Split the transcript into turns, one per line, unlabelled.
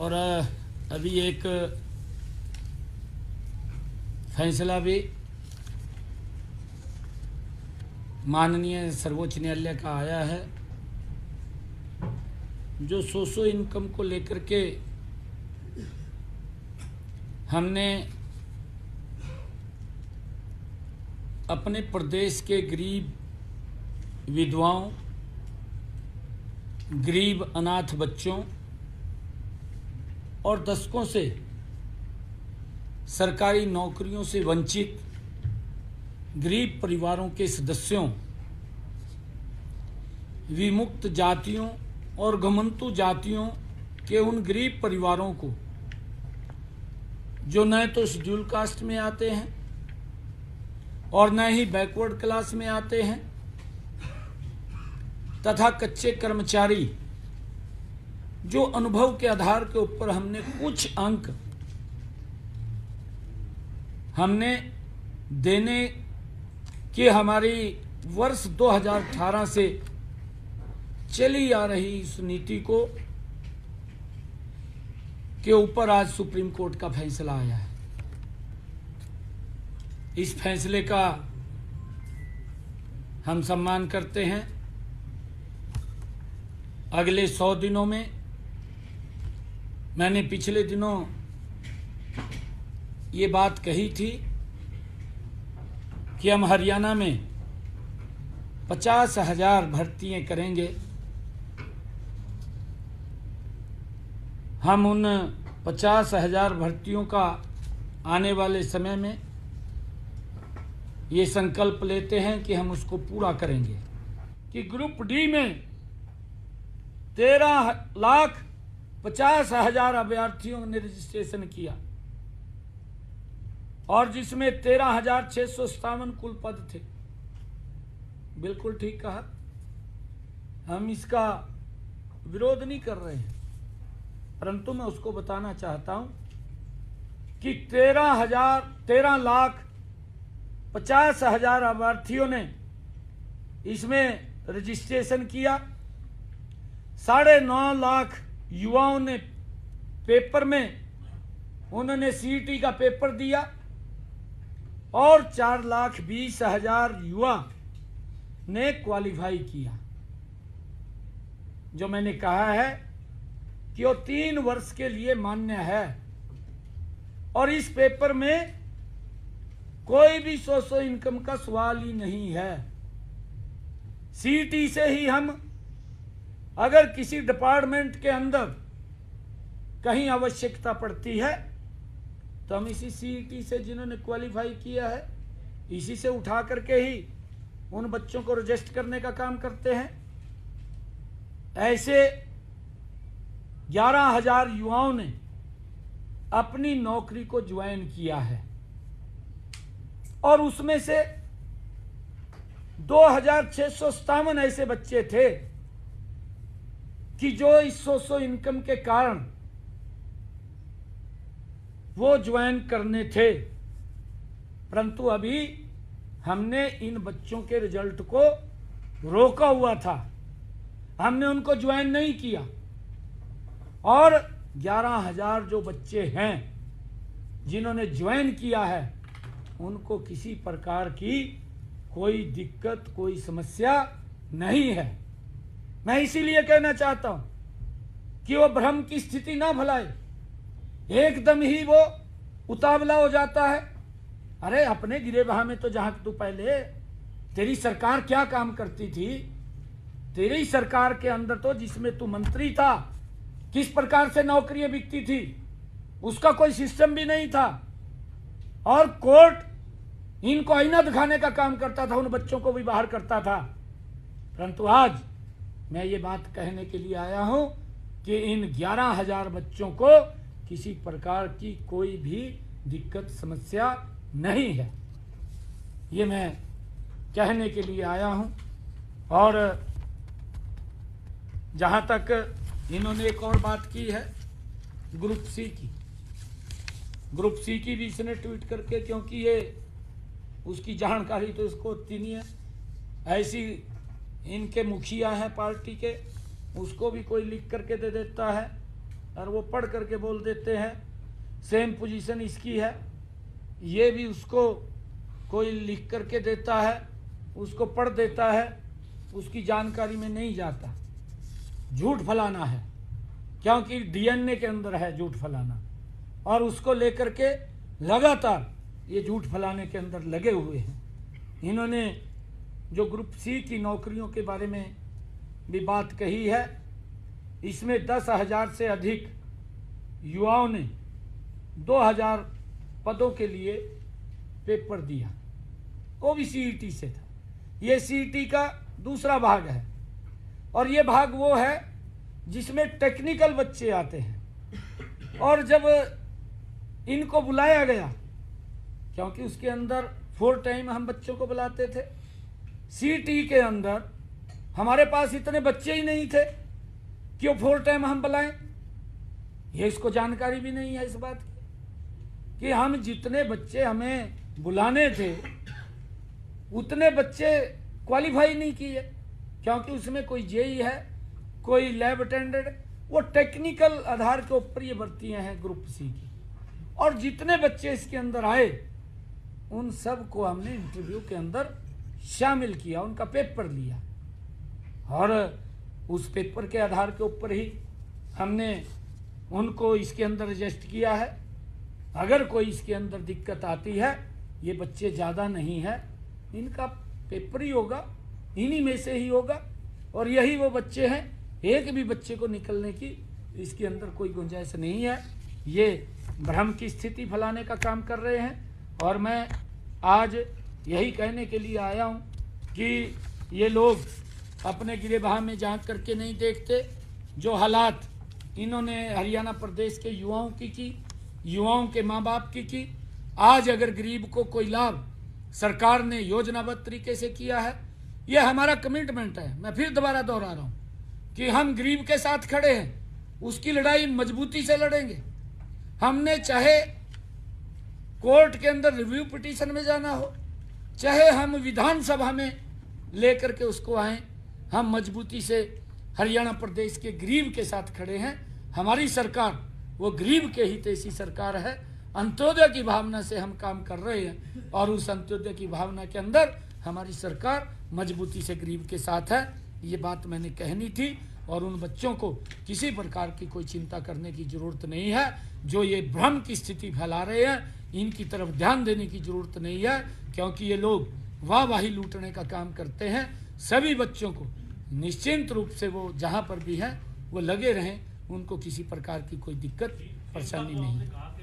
और अभी एक फैसला भी माननीय सर्वोच्च न्यायालय का आया है, जो सोशो इनकम को लेकर के हमने अपने प्रदेश के गरीब विधवाओं, गरीब अनाथ बच्चों और दशकों से सरकारी नौकरियों से वंचित गरीब परिवारों के सदस्यों, विमुक्त जातियों और घुमंतु जातियों के उन गरीब परिवारों को जो न तो शेड्यूल कास्ट में आते हैं और न ही बैकवर्ड क्लास में आते हैं तथा कच्चे कर्मचारी, जो अनुभव के आधार के ऊपर हमने कुछ अंक हमने देने की हमारी वर्ष 2018 से चली आ रही इस नीति को के ऊपर आज सुप्रीम कोर्ट का फैसला आया है। इस फैसले का हम सम्मान करते हैं। अगले 100 दिनों में, मैंने पिछले दिनों ये बात कही थी कि हम हरियाणा में 50,000 भर्तियां करेंगे। हम उन 50,000 भर्तियों का आने वाले समय में ये संकल्प लेते हैं कि हम उसको पूरा करेंगे। कि ग्रुप डी में 13,50,000 अभ्यर्थियों ने रजिस्ट्रेशन किया और जिसमें 13,657 कुल पद थे। बिल्कुल ठीक कहा, हम इसका विरोध नहीं कर रहे हैं, परंतु मैं उसको बताना चाहता हूं कि 13,50,000 अभ्यर्थियों ने इसमें रजिस्ट्रेशन किया। 9.5 लाख युवाओं ने पेपर में उन्होंने सीईटी का पेपर दिया और 4,20,000 युवा ने क्वालिफाई किया। जो मैंने कहा है कि वो 3 वर्ष के लिए मान्य है और इस पेपर में कोई भी सोशो इनकम का सवाल ही नहीं है। सीईटी से ही हम अगर किसी डिपार्टमेंट के अंदर कहीं आवश्यकता पड़ती है तो हम इसी सीईटी से जिन्होंने क्वालिफाई किया है इसी से उठा करके ही उन बच्चों को रजिस्टर करने का काम करते हैं। ऐसे 11,000 युवाओं ने अपनी नौकरी को ज्वाइन किया है और उसमें से 2,657 ऐसे बच्चे थे कि जो इस सोशो इनकम के कारण वो ज्वाइन करने थे, परंतु अभी हमने इन बच्चों के रिजल्ट को रोका हुआ था, हमने उनको ज्वाइन नहीं किया और 11,000 जो बच्चे हैं जिन्होंने ज्वाइन किया है उनको किसी प्रकार की कोई दिक्कत, कोई समस्या नहीं है। मैं इसीलिए कहना चाहता हूं कि वो भ्रम की स्थिति ना भलाए, एकदम ही वो उतावला हो जाता है। अरे अपने गिरेबान में तो जहां तू पहले तेरी सरकार क्या काम करती थी, तेरी सरकार के अंदर तो जिसमें तू मंत्री था किस प्रकार से नौकरियां बिकती थी उसका कोई सिस्टम भी नहीं था और कोर्ट इनको आईना दिखाने का काम करता था, उन बच्चों को भी बाहर करता था। परंतु आज मैं ये बात कहने के लिए आया हूं कि इन 11,000 बच्चों को किसी प्रकार की कोई भी दिक्कत, समस्या नहीं है। ये मैं कहने के लिए आया हूं। और जहां तक इन्होंने एक और बात की है ग्रुप सी की भी इसने ट्वीट करके, क्योंकि ये उसकी जानकारी तो इसको होती नहीं है, ऐसी इनके मुखिया हैं पार्टी के, उसको भी कोई लिख करके दे देता है और वो पढ़ करके बोल देते हैं सेम पोजीशन इसकी है, ये भी उसको कोई लिख करके देता है, उसको पढ़ देता है, उसकी जानकारी में नहीं जाता। झूठ फैलाना है, क्योंकि डीएनए के अंदर है झूठ फैलाना, और उसको लेकर के लगातार ये झूठ फैलाने के अंदर लगे हुए हैं। इन्होंने जो ग्रुप सी की नौकरियों के बारे में भी बात कही है, इसमें 10,000 से अधिक युवाओं ने 2,000 पदों के लिए पेपर दिया, वो भी सीईटी से था। ये सीईटी का दूसरा भाग है, और ये भाग वो है जिसमें टेक्निकल बच्चे आते हैं। और जब इनको बुलाया गया, क्योंकि उसके अंदर 4 टाइम हम बच्चों को बुलाते थे, सीईटी के अंदर हमारे पास इतने बच्चे ही नहीं थे कि वो 4 टाइम हम बुलाएं। ये इसको जानकारी भी नहीं है इस बात की कि हम जितने बच्चे हमें बुलाने थे उतने बच्चे क्वालिफाई नहीं किए, क्योंकि उसमें कोई जेई है, कोई लैब अटेंडेंट, वो टेक्निकल आधार के ऊपर ये भर्तियां हैं ग्रुप सी की। और जितने बच्चे इसके अंदर आए उन सब को हमने इंटरव्यू के अंदर शामिल किया, उनका पेपर लिया, और उस पेपर के आधार के ऊपर ही हमने उनको इसके अंदर रजिस्टर किया है। अगर कोई इसके अंदर दिक्कत आती है, ये बच्चे ज़्यादा नहीं है, इनका पेपर ही होगा, इन्हीं में से ही होगा, और यही वो बच्चे हैं, एक भी बच्चे को निकलने की इसके अंदर कोई गुंजाइश नहीं है। ये भ्रम की स्थिति फैलाने का काम कर रहे हैं। और मैं आज यही कहने के लिए आया हूँ कि ये लोग अपने गिरेबान में झांक करके नहीं देखते। जो हालात इन्होंने हरियाणा प्रदेश के युवाओं की युवाओं के माँ बाप की, आज अगर गरीब को कोई लाभ सरकार ने योजनाबद्ध तरीके से किया है, यह हमारा कमिटमेंट है। मैं फिर दोबारा दोहरा रहा हूँ कि हम गरीब के साथ खड़े हैं, उसकी लड़ाई मजबूती से लड़ेंगे। हमने चाहे कोर्ट के अंदर रिव्यू पिटीशन में जाना हो, चाहे हम विधानसभा में लेकर के उसको आए, हम मजबूती से हरियाणा प्रदेश के गरीब के साथ खड़े हैं। हमारी सरकार वो गरीब के हितैषी सरकार है, अंत्योदय की भावना से हम काम कर रहे हैं, और उस अंत्योदय की भावना के अंदर हमारी सरकार मजबूती से गरीब के साथ है। ये बात मैंने कहनी थी, और उन बच्चों को किसी प्रकार की कोई चिंता करने की जरूरत नहीं है। जो ये भ्रम की स्थिति फैला रहे हैं, इनकी तरफ ध्यान देने की जरूरत नहीं है, क्योंकि ये लोग वाहवाही लूटने का काम करते हैं। सभी बच्चों को निश्चिंत रूप से वो जहाँ पर भी हैं वो लगे रहें, उनको किसी प्रकार की कोई दिक्कत परेशानी नहीं है।